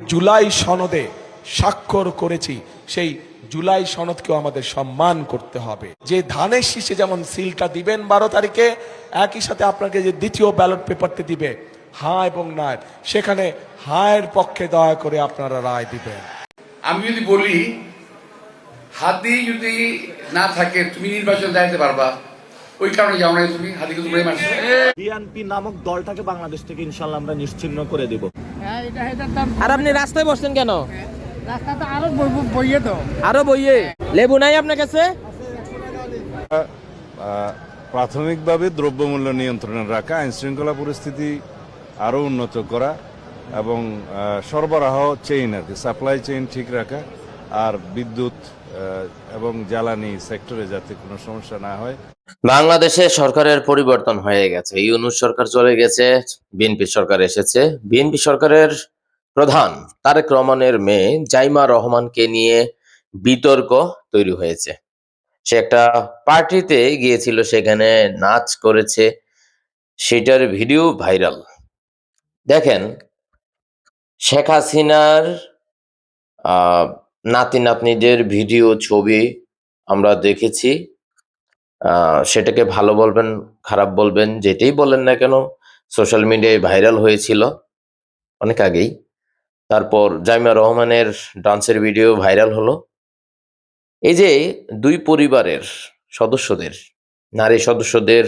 জুলাই সনদে স্বাক্ষর করেছি, সেই জুলাই সনদকেও আমাদের সম্মান করতে হবে। যে ধানের শীষে যেমন সিলটা দিবেন 12 তারিখে, একই সাথে আপনাকে যে দ্বিতীয় ব্যালট পেপারটি দিবে হ্যাঁ এবং না, সেখানে হায়ের পক্ষে দয়া করে আপনারা রায় দিবেন। আমি যদি বলি হাতি যদি না থাকে তুমি নির্বাচন দাঁড়াতে পারবা, ওই কারণে যাও না তুমি হাতিকে তুমি মারছো। বিএনপি নামক দলটাকে বাংলাদেশ থেকে ইনশাল্লাহ আমরা নিশ্চিহ্ন করে দেব। আর আপনি রাস্তায় বসছেন কেন? রাস্তা তো আরো বইয়ে তো আরো বইয়ে লেবু নাই আপনার কাছে? প্রাথমিকভাবে দ্রব্যমূল্য নিয়ন্ত্রণে রাখা, আইনশৃঙ্খলা পরিস্থিতি আরও উন্নত করা এবং সরবরাহ চেইন আর কি সাপ্লাই চেইন ঠিক রাখা, আর বিদ্যুৎ এবং জ্বালানি সেক্টরে যাতে কোনো সমস্যা না হয়। বাংলাদেশে সরকারের পরিবর্তন হয়ে গেছে। ইউনূস সরকার চলে গেছে, বিএনপি সরকার এসেছে। বিএনপি সরকারের প্রধান তারেক রহমানের মেয়ে জাইমা রহমানকে নিয়ে বিতর্ক তৈরি হয়েছে। সে একটা পার্টিতে গিয়েছিল, সেখানে নাচ করেছে, সেটার ভিডিও ভাইরাল। দেখেন, শেখ হাসিনার নাতি নাতনিদের ভিডিও ছবি আমরা দেখেছি। সেটাকে ভালো বলবেন খারাপ বলবেন যেটাই বলেন না কেন, সোশ্যাল মিডিয়ায় ভাইরাল হয়েছিল অনেক আগেই। তারপর জাইমা রহমানের ডান্সের ভিডিও ভাইরাল হলো। এই যে দুই পরিবারের সদস্যদের, নারী সদস্যদের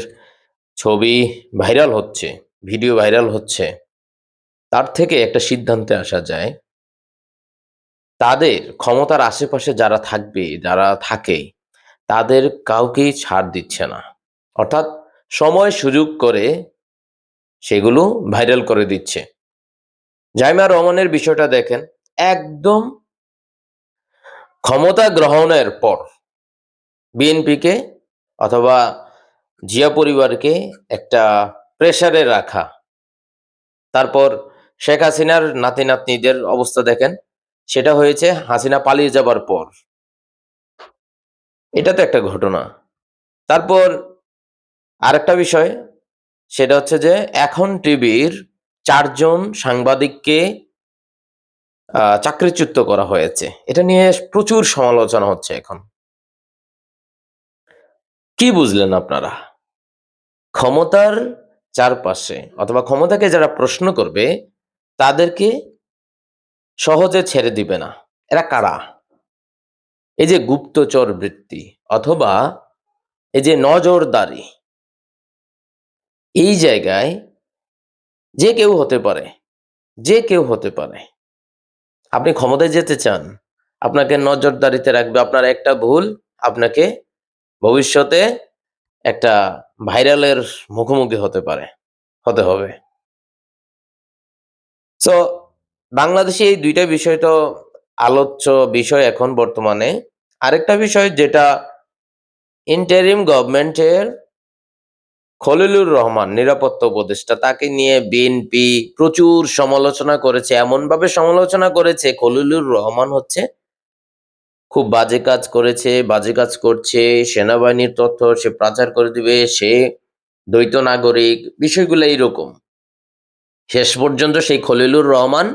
ছবি ভাইরাল হচ্ছে, ভিডিও ভাইরাল হচ্ছে, তার থেকে একটা সিদ্ধান্তে আসা যায় তাদের ক্ষমতার আশেপাশে যারা থাকবে, যারা থাকে, তাদের কাউকেই ছাড় দিচ্ছে না। অর্থাৎ সময় সুযোগ করে সেগুলো ভাইরাল করে দিচ্ছে। জাইমা রহমানের বিষয়টা দেখেন, একদম ক্ষমতা গ্রহণের পর বিএনপিকে অথবা জিয়া পরিবারকে একটা প্রেসারে রাখা। তারপর শেখ হাসিনার নাতি নাতনিদের অবস্থা দেখেন, সেটা হয়েছে হাসিনা পালিয়ে যাবার পর। এটা তো একটা ঘটনা। তারপর আরেকটা বিষয়, সেটা হচ্ছে যে এখন টিভির 4 জন সাংবাদিককে চাকরিচ্যুত করা হয়েছে। এটা নিয়ে প্রচুর সমালোচনা হচ্ছে এখন। কি বুঝলেন আপনারা? ক্ষমতার চারপাশে অথবা ক্ষমতাকে যারা প্রশ্ন করবে তাদেরকে সহজে ছেড়ে দিবে না। এরা কারা? এই যে গুপ্তচর বৃত্তি অথবা এই যে নজরদারি, এই জায়গায় যে কেউ হতে পারে, যে কেউ হতে পারে। আপনি ক্ষমতায় যেতে চান, আপনাকে নজরদারিতে রাখবে। আপনার একটা ভুল আপনাকে ভবিষ্যতে একটা ভাইরালের মুখোমুখি হতে হবে। সো বাংলাদেশে এই দুইটা বিষয় তো আলোচ্য বিষয় এখন বর্তমানে। আরেকটা বিষয় যেটা ইন্টারিম গভর্নমেন্টের খলিলুর রহমান নিরাপত্তা উপদেষ্টা, তাকে নিয়ে বিএনপি প্রচুর সমালোচনা করেছে। এমনভাবে সমালোচনা করেছে, খলিলুর রহমান হচ্ছে খুব বাজে কাজ করেছে, বাজে কাজ করছে, সেনাবাহিনীর তথ্য সে পাচার করে দিবে, সে দ্বৈত নাগরিক, বিষয়গুলো এইরকম। শেষ পর্যন্ত সেই খলিলুর রহমান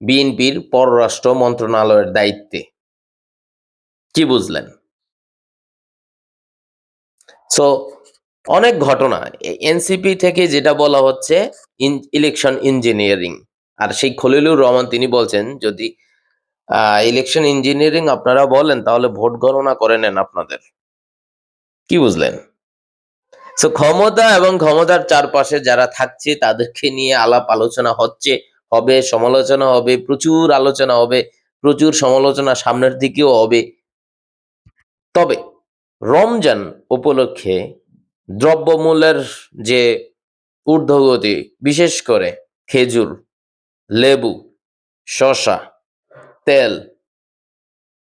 বিএনপির পররাষ্ট্র মন্ত্রণালয়ের দায়িত্বে। কি বুঝলেন? সো অনেক ঘটনা এনসিপি থেকে যেটা বলা হচ্ছে ইলেকশন ইঞ্জিনিয়ারিং, আর সেই খলিলুর রহমান তিনি বলছেন যদি ইলেকশন ইঞ্জিনিয়ারিং আপনারা বলেন তাহলে ভোট গণনা করে নেন আপনাদের। কি বুঝলেন? সো ক্ষমতা এবং ক্ষমতার চারপাশে যারা থাকছে তাদেরকে নিয়ে আলাপ আলোচনা হবে, সমালোচনা হবে, প্রচুর আলোচনা হবে, প্রচুর সমালোচনা সামনের দিকেও হবে। তবে রমজান উপলক্ষে দ্রব্যমূল্যের যে ঊর্ধ্বগতি, বিশেষ করে খেজুর, লেবু, শসা, তেল,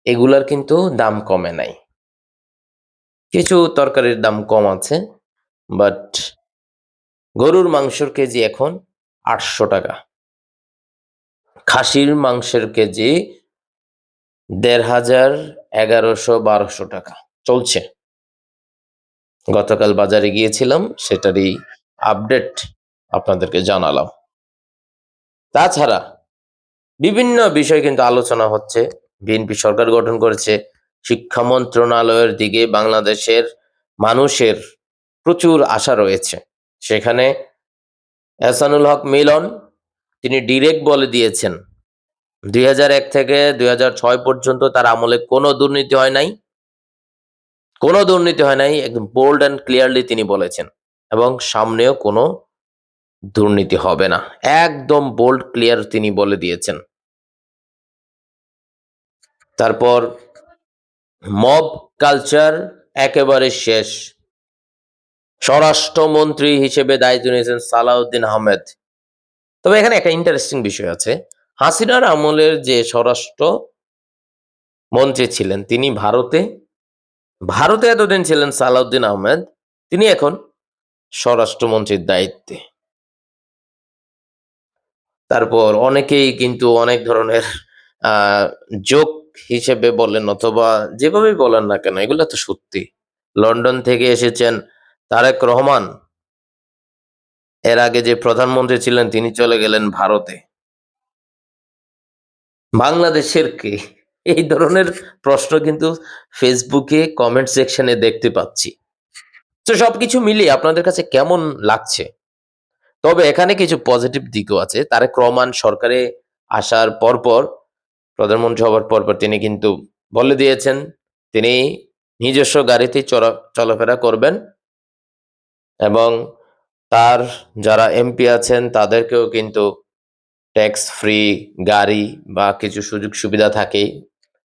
এগুলার কিন্তু দাম কমে নাই। কিছু তরকারির দাম কম আছে, বাট গরুর মাংসের কেজি এখন 800 টাকা, খাসির মাংসের কেজি 1500, 1100, 1200 টাকা চলছে। গতকাল বাজারে গিয়েছিলাম, সেটারই আপডেট আপনাদেরকে জানালাম। তাছাড়া বিভিন্ন বিষয় কিন্তু আলোচনা হচ্ছে। বিএনপি সরকার গঠন করেছে, শিক্ষা মন্ত্রণালয়ের দিকে বাংলাদেশের মানুষের প্রচুর আশা রয়েছে। সেখানে এহসানুল হক মিলন তিনি ডিরেক্ট বলে দিয়েছেন 2001 থেকে 2006 পর্যন্ত তার আমলে কোনো দুর্নীতি হয় নাই, কোনো দুর্নীতি হয় নাই, একদম বোল্ড অ্যান্ড ক্লিয়ারলি তিনি বলেছেন, এবং সামনেও কোনো দুর্নীতি হবে না, একদম বোল্ড ক্লিয়ার তিনি বলে দিয়েছেন। তারপর মব কালচার একেবারে শেষ, স্বরাষ্ট্রমন্ত্রী হিসেবে দায়িত্ব নিয়েছেন সালাউদ্দিন আহমেদ। তবে এখানে একটা ইন্টারেস্টিং বিষয় আছে, হাসিনার আমলের যে স্বরাষ্ট্র মন্ত্রী ছিলেন তিনি ভারতে এতদিন ছিলেন সালাউদ্দিন আহমেদ, তিনি এখন স্বরাষ্ট্রমন্ত্রীর দায়িত্বে। তারপর অনেকেই কিন্তু অনেক ধরনের জোক হিসেবে বলেন অথবা যেভাবেই বলেন না কেন, এগুলো তো সত্যি। লন্ডন থেকে এসেছেন তারেক রহমান, এর আগে যে প্রধানমন্ত্রী ছিলেন তিনি চলে গেলেন ভারতে। বাংলাদেশের কে? এই ধরনের প্রশ্ন কিন্তু ফেসবুকে কমেন্ট সেকশনে দেখতে পাচ্ছি। তো সবকিছু মিলিয়ে আপনাদের কাছে কেমন লাগছে? তবে এখানে কিছু পজিটিভ দিকও আছে। তারেক রহমান সরকারে আসার পরপর, প্রধানমন্ত্রী হওয়ার পরপর তিনি কিন্তু বলে দিয়েছেন তিনি নিজস্ব গাড়িতে চলাফেরা করবেন, এবং তার যারা এমপি আছেন তাদেরকেও কিন্তু ট্যাক্স ফ্রি গাড়ি বা কিছু সুযোগ সুবিধা থাকে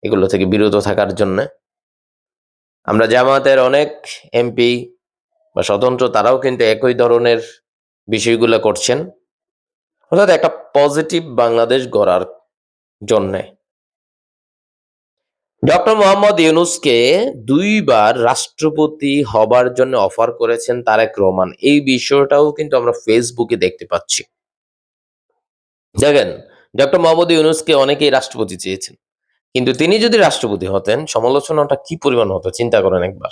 এগুলো থেকে বিরত থাকার জন্য। আমরা জামায়াতের অনেক এমপি বা স্বতন্ত্র তারাও কিন্তু একই ধরনের বিষয়গুলো করছেন, অর্থাৎ একটা পজিটিভ বাংলাদেশ গড়ার জন্যে। ডক্টর মোহাম্মদ ইউনূসকে 2বার রাষ্ট্রপতি হবার জন্য অফার করেছেন তারেক রহমান, এই বিষয়টাও কিন্তু আমরা ফেসবুকে দেখতে পাচ্ছি। দেখেন, ডক্টর মোহাম্মদ ইউনূসকে অনেকেই রাষ্ট্রপতি চেয়েছেন, কিন্তু তিনি যদি রাষ্ট্রপতি হতেন সমালোচনাটা কি পরিমাণ হতো চিন্তা করেন একবার।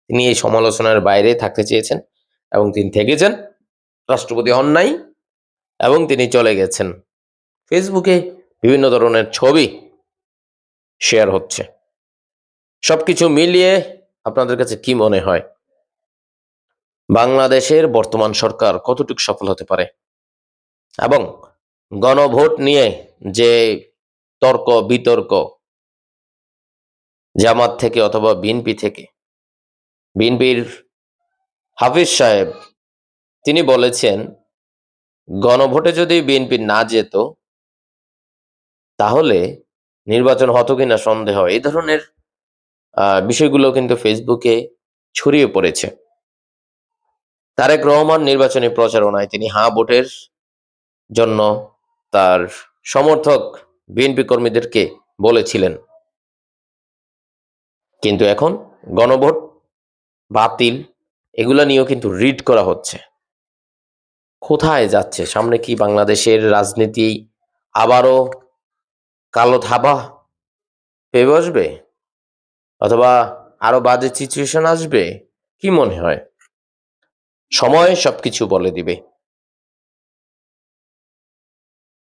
তিনি এই সমালোচনার বাইরে থাকতে চেয়েছেন এবং তিনি থেকেছেন, রাষ্ট্রপতি হন নাই এবং তিনি চলে গেছেন। ফেসবুকে বিভিন্ন ধরনের ছবি শেয়ার হচ্ছে। সবকিছু মিলিয়ে আপনাদের কাছে কি মনে হয় বাংলাদেশের বর্তমান সরকার কতটুকু সফল হতে পারে? এবং গণভোট নিয়ে যে তর্ক বিতর্ক জামাত থেকে অথবা বিএনপি থেকে, বিএনপির হাফিজ সাহেব তিনি বলেছেন গণভোটে যদি বিএনপি না যেত তাহলে নির্বাচন হতো কিনা সন্দেহ। এই ধরনের বিষয়গুলো কিন্তু ফেসবুকে ছড়িয়ে পড়েছে। তারেক রহমান নির্বাচনী প্রচারণায় তিনি হ্যাঁ ভোটের জন্য তার সমর্থক বিএনপি কর্মীদেরকে বলেছিলেন, কিন্তু এখন গণভোট বাতিল এগুলা নিয়েও কিন্তু রিড করা হচ্ছে। কোথায় যাচ্ছে? সামনে কি বাংলাদেশের রাজনীতি আবারও কালো থাবা পেয়ে বসবে, অথবা আরো বাজে সিচুয়েশন আসবে? কি মনে হয়? সময় সবকিছু বলে দিবে।